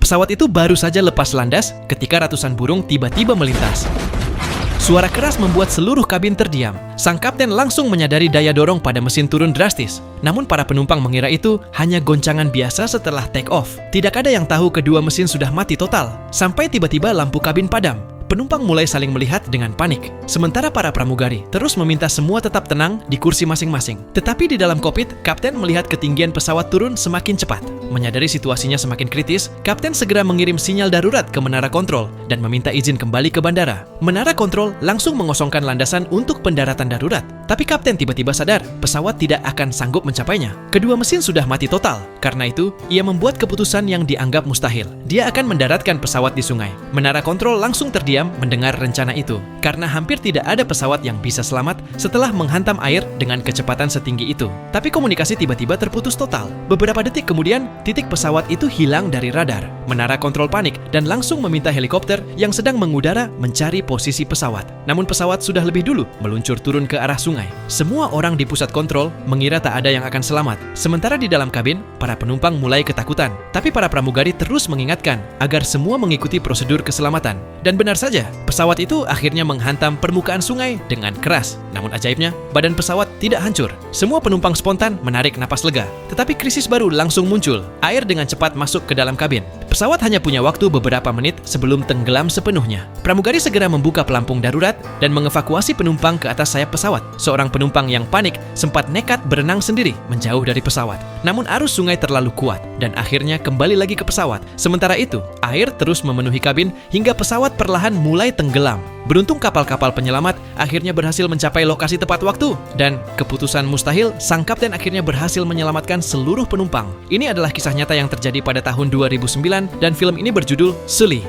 Pesawat itu baru saja lepas landas ketika ratusan burung tiba-tiba melintas. Suara keras membuat seluruh kabin terdiam. Sang kapten langsung menyadari daya dorong pada mesin turun drastis. Namun para penumpang mengira itu hanya goncangan biasa setelah take off. Tidak ada yang tahu kedua mesin sudah mati total. Sampai tiba-tiba lampu kabin padam. Penumpang mulai saling melihat dengan panik. Sementara para pramugari terus meminta semua tetap tenang di kursi masing-masing. Tetapi di dalam kokpit, kapten melihat ketinggian pesawat turun semakin cepat. Menyadari situasinya semakin kritis, kapten segera mengirim sinyal darurat ke menara kontrol dan meminta izin kembali ke bandara. Menara kontrol langsung mengosongkan landasan untuk pendaratan darurat. Tapi kapten tiba-tiba sadar, pesawat tidak akan sanggup mencapainya. Kedua mesin sudah mati total. Karena itu, ia membuat keputusan yang dianggap mustahil. Dia akan mendaratkan pesawat di sungai. Menara kontrol langsung terdiam mendengar rencana itu. Karena hampir tidak ada pesawat yang bisa selamat setelah menghantam air dengan kecepatan setinggi itu. Tapi komunikasi tiba-tiba terputus total. Beberapa detik kemudian, titik pesawat itu hilang dari radar. Menara kontrol panik dan langsung meminta helikopter yang sedang mengudara mencari posisi pesawat. Namun pesawat sudah lebih dulu meluncur turun ke arah sungai. Semua orang di pusat kontrol mengira tak ada yang akan selamat. Sementara di dalam kabin, para penumpang mulai ketakutan. Tapi para pramugari terus mengingatkan agar semua mengikuti prosedur keselamatan. Dan benar saja, pesawat itu akhirnya menghantam permukaan sungai dengan keras. Namun ajaibnya, badan pesawat tidak hancur. Semua penumpang spontan menarik napas lega. Tetapi krisis baru langsung muncul. Air dengan cepat masuk ke dalam kabin. Pesawat hanya punya waktu beberapa menit sebelum tenggelam sepenuhnya. Pramugari segera membuka pelampung darurat dan mengevakuasi penumpang ke atas sayap pesawat. Seorang penumpang yang panik sempat nekat berenang sendiri menjauh dari pesawat. Namun arus sungai terlalu kuat dan akhirnya kembali lagi ke pesawat. Sementara itu, air terus memenuhi kabin hingga pesawat perlahan mulai tenggelam. Beruntung kapal-kapal penyelamat akhirnya berhasil mencapai lokasi tepat waktu. Dan keputusan mustahil, sang kapten akhirnya berhasil menyelamatkan seluruh penumpang. Ini adalah kisah nyata yang terjadi pada tahun 2009 dan film ini berjudul Sully.